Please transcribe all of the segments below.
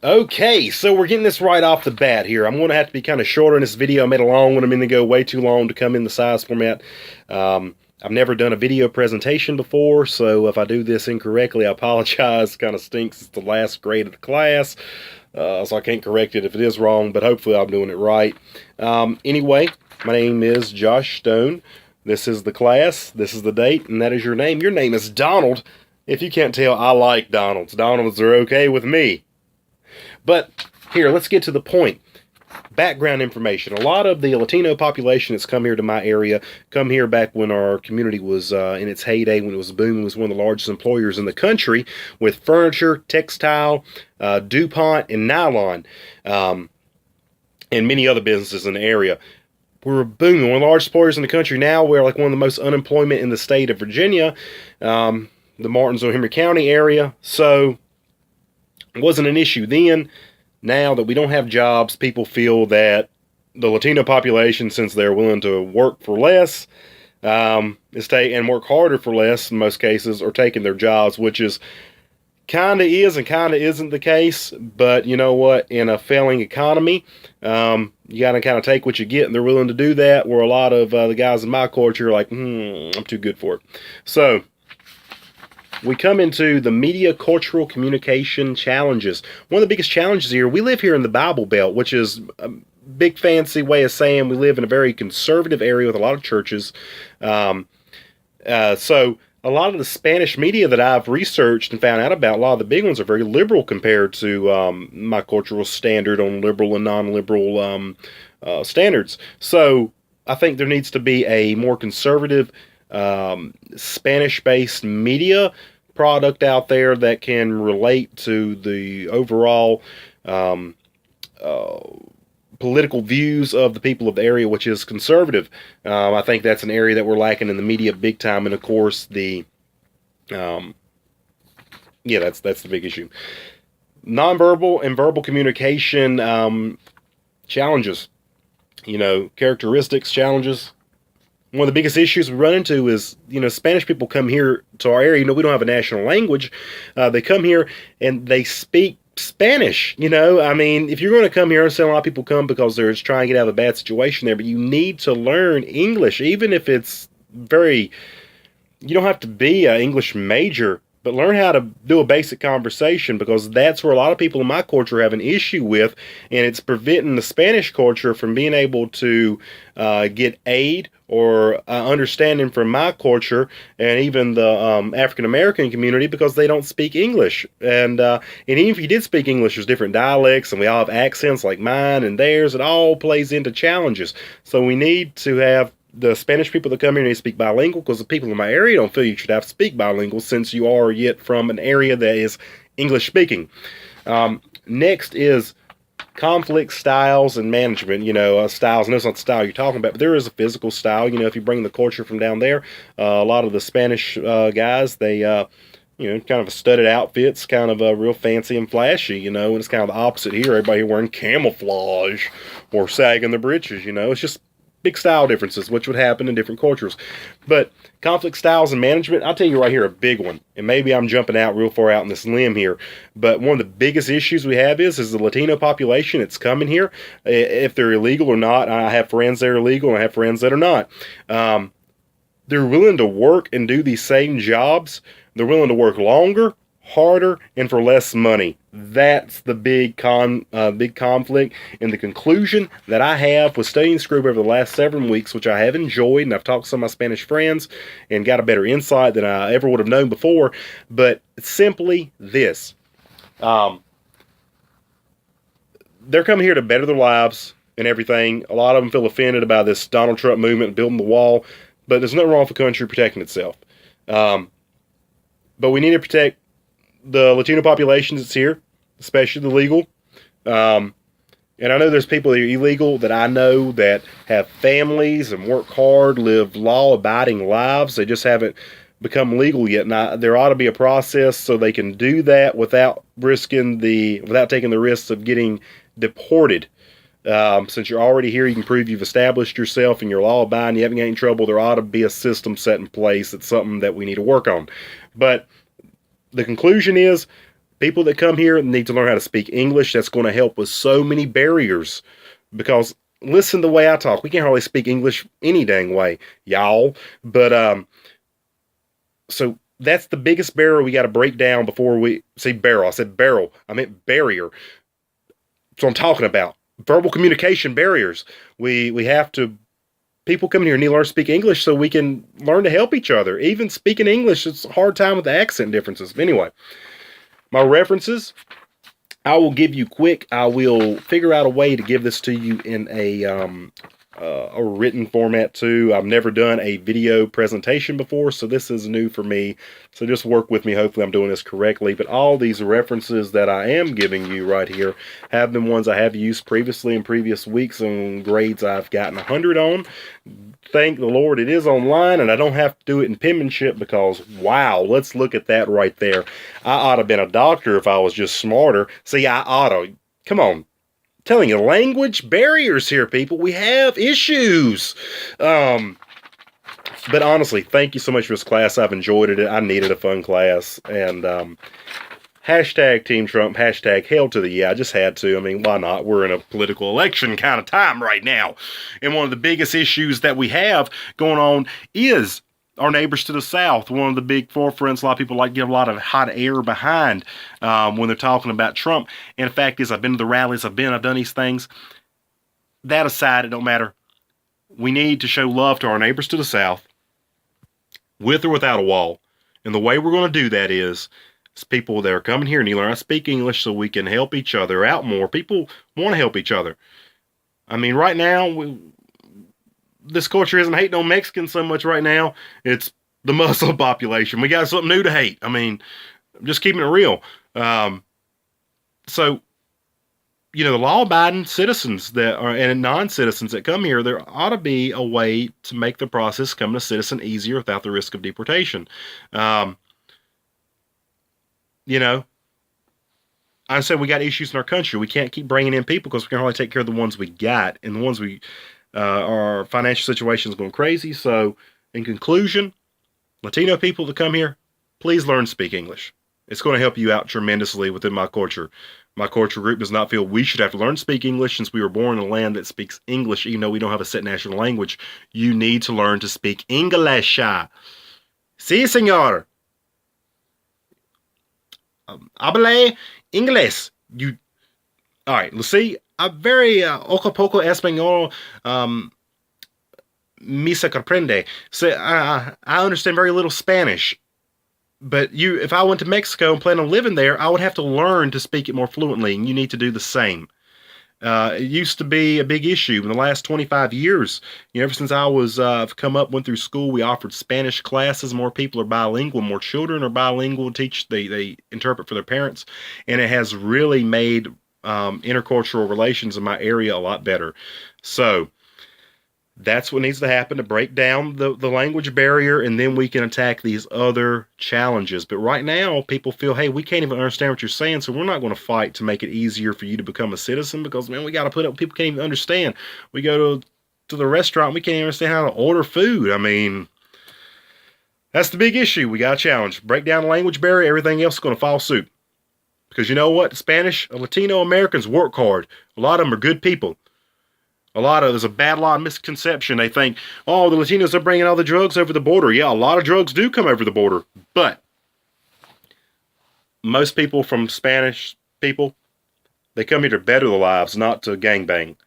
Okay, so we're getting this right off the bat here. I'm going to have to be kind of shorter in this video. I made a long one. I'm going to go way too long to come in the size format. I've never done a video presentation before, so if I do this incorrectly, I apologize. Kind of stinks. It's the last grade of the class, so I can't correct it if it is wrong, but hopefully I'm doing it right. Anyway, my name is Josh Stone. This is the class, this is the date, and that is your name. Your name is Donald. If you can't tell, I like Donalds. Donalds are okay with me. But here, let's get to the point. Background information. A lot of the Latino population that's come here to my area come here back when our community was in its heyday, when it was booming. It was one of the largest employers in the country with furniture, textile, DuPont, and nylon, and many other businesses in the area. We're booming. One of the largest employers in the country now. We're like one of the most unemployment in the state of Virginia, the Martinsville, Henry County area. So it wasn't an issue then. Now that we don't have jobs, people feel that the Latino population, since they're willing to work for less, and work harder for less in most cases, are taking their jobs, which is kind of is and kind of isn't the case. But you know what? In a failing economy, you got to kind of take what you get, and they're willing to do that. Where a lot of the guys in my culture are like, I'm too good for it. So we come into the media cultural communication challenges. One of the biggest challenges here, we live here in the Bible Belt, which is a big fancy way of saying we live in a very conservative area with a lot of churches. So a lot of the Spanish media that I've researched and found out about, a lot of the big ones are very liberal compared to my cultural standard on liberal and non-liberal standards. So I think there needs to be a more conservative Spanish-based media product out there that can relate to the overall political views of the people of the area, which is conservative. I think that's an area that we're lacking in the media big time, and of course that's the big issue. Nonverbal and verbal communication challenges, characteristics, challenges. One of the biggest issues we run into is, Spanish people come here to our area. We don't have a national language. They come here and they speak Spanish. If you're going to come here, and a lot of people come because they're just trying to get out of a bad situation there, but you need to learn English, even if it's you don't have to be an English major, but learn how to do a basic conversation, because that's where a lot of people in my culture have an issue with, and it's preventing the Spanish culture from being able to get aid or understanding from my culture and even the African American community, because they don't speak English. And even if you did speak English, there's different dialects, and we all have accents like mine and theirs. It all plays into challenges. So we need to have the Spanish people that come here need to speak bilingual, because the people in my area don't feel you should have to speak bilingual, since you are yet from an area that is English speaking. Next is conflict styles and management. Styles, and that's not the style you're talking about, but there is a physical style. If you bring the culture from down there, a lot of the Spanish guys, they kind of a studded outfits, kind of real fancy and flashy, and it's kind of the opposite here. Everybody wearing camouflage or sagging the britches. It's just big style differences, which would happen in different cultures. But conflict styles and management, I'll tell you right here, a big one. And maybe I'm jumping out real far out in this limb here, but one of the biggest issues we have is the Latino population that's coming here, if they're illegal or not. I have friends that are illegal, and I have friends that are not. They're willing to work and do these same jobs. They're willing to work longer, harder, and for less money. That's the big conflict. And the conclusion that I have with studying this group over the last 7 weeks, which I have enjoyed, and I've talked to some of my Spanish friends and got a better insight than I ever would have known before, but it's simply this. They're coming here to better their lives and everything. A lot of them feel offended by this Donald Trump movement, building the wall, but there's nothing wrong with the country protecting itself. But we need to protect the Latino population that's here, especially the legal. And I know there's people that are illegal that I know that have families and work hard, live law-abiding lives. They just haven't become legal yet. Now, there ought to be a process so they can do that without taking the risks of getting deported. Since you're already here, you can prove you've established yourself and you're law-abiding, you haven't got any trouble. There ought to be a system set in place. It's something that we need to work on. But the conclusion is, People that come here need to learn how to speak English. That's going to help with so many barriers. Because listen to the way I talk. We can't hardly speak English any dang way, y'all. But so that's the biggest barrier we got to break down before we see barrel. I said barrel. I meant barrier. That's what I'm talking about. Verbal communication barriers. We have to. People coming here need to learn to speak English so we can learn to help each other. Even speaking English, it's a hard time with the accent differences. Anyway, my references, I will give you quick. I will figure out a way to give this to you in a written format too. I've never done a video presentation before, so this is new for me. So just work with me. Hopefully I'm doing this correctly. But all these references that I am giving you right here have been ones I have used previously in previous weeks and grades I've gotten 100 on. Thank the Lord it is online and I don't have to do it in penmanship because, wow, let's look at that right there. I ought to have been a doctor if I was just smarter. See, I ought to. Come on. Telling you, language barriers here, people. We have issues. But honestly, thank you so much for this class. I've enjoyed it. I needed a fun class. And hashtag Team Trump, hashtag Hail to the Yeah. I just had to. I mean, why not? We're in a political election kind of time right now. And one of the biggest issues that we have going on is our neighbors to the south. One of the big forefronts, a lot of people like to give a lot of hot air behind when they're talking about Trump. And the fact is, I've been to the rallies, I've done these things. That aside, it don't matter. We need to show love to our neighbors to the south, with or without a wall. And the way we're going to do that is people that are coming here and you learn how to speak English so we can help each other out more. People want to help each other. I mean, right now, this culture isn't hating on Mexicans so much right now. It's the Muslim population. We got something new to hate. I mean, I'm just keeping it real. So, you know, the law-abiding citizens that are and non-citizens that come here, there ought to be a way to make the process coming a citizen easier without the risk of deportation. You know, I said we got issues in our country. We can't keep bringing in people because we can only take care of the ones we got, and the ones we our financial situation is going crazy. So, in conclusion, Latino people that come here, please learn to speak English. It's going to help you out tremendously within my culture. My culture group does not feel we should have to learn to speak English since we were born in a land that speaks English, even though we don't have a set national language. You need to learn to speak English. Sí, señor. Hable inglés. All right, let's see. Very poco poco español me se comprende. So I understand very little Spanish. But if I went to Mexico and plan on living there, I would have to learn to speak it more fluently, and you need to do the same. It used to be a big issue in the last 25 years. You know, ever since I was went through school, we offered Spanish classes. More people are bilingual. More children are bilingual. They interpret for their parents, and it has really made intercultural relations in my area a lot better. So that's what needs to happen to break down the language barrier, and then we can attack these other challenges. But right now, people feel, hey, we can't even understand what you're saying, so we're not going to fight to make it easier for you to become a citizen because, man, we got to put up people can't even understand. We go to the restaurant, we can't even understand how to order food. I mean, that's the big issue. We got a challenge. Break down the language barrier, everything else is going to follow suit. Because you know what? Spanish, Latino Americans work hard. A lot of them are good people. There's a bad lot of misconception. They think, oh, the Latinos are bringing all the drugs over the border. Yeah, a lot of drugs do come over the border. But most people from Spanish people, they come here to better their lives, not to gangbang.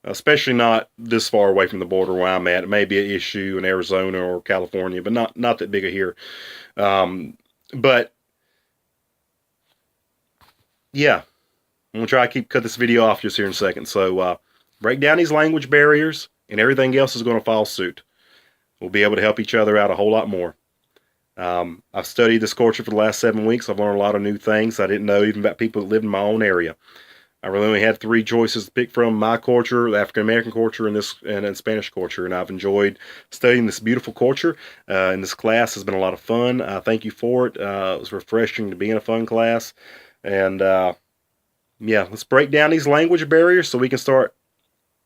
Especially not this far away from the border where I'm at. It may be an issue in Arizona or California, but not that big of here. But, yeah. I'm going to try to cut this video off just here in a second. So, break down these language barriers, and everything else is going to follow suit. We'll be able to help each other out a whole lot more. I've studied this culture for the last 7 weeks. I've learned a lot of new things I didn't know even about people that live in my own area. I really only had 3 choices to pick from: my culture, the African American culture, and Spanish culture. And I've enjoyed studying this beautiful culture. And this class has been a lot of fun. Thank you for it. It was refreshing to be in a fun class. And yeah, let's break down these language barriers so we can start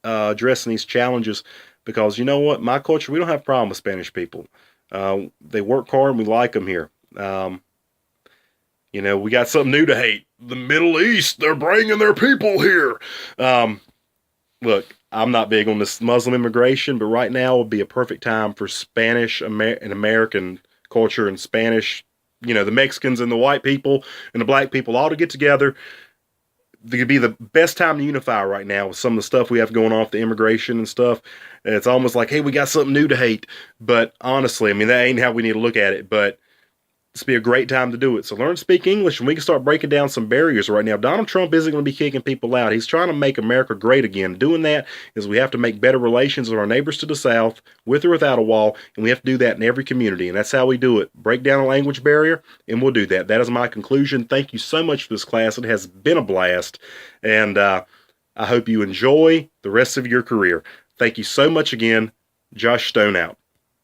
addressing these challenges, because you know what, my culture, we don't have a problem with Spanish people. They work hard and we like them here. You know, we got something new to hate. The Middle East, they're bringing their people here. Um, Look, I'm not big on this Muslim immigration, but right now would be a perfect time for Spanish and American culture and Spanish, you know, the Mexicans and the white people and the black people all to get together. It could be the best time to unify right now with some of the stuff we have going on with the immigration and stuff. And it's almost like, hey, we got something new to hate. But honestly, I mean, that ain't how we need to look at it. But this would be a great time to do it. So learn to speak English, and we can start breaking down some barriers right now. Donald Trump isn't going to be kicking people out. He's trying to make America great again. Doing that is we have to make better relations with our neighbors to the south, with or without a wall, and we have to do that in every community. And that's how we do it. Break down a language barrier, and we'll do that. That is my conclusion. Thank you so much for this class. It has been a blast, and I hope you enjoy the rest of your career. Thank you so much again. Josh Stone out.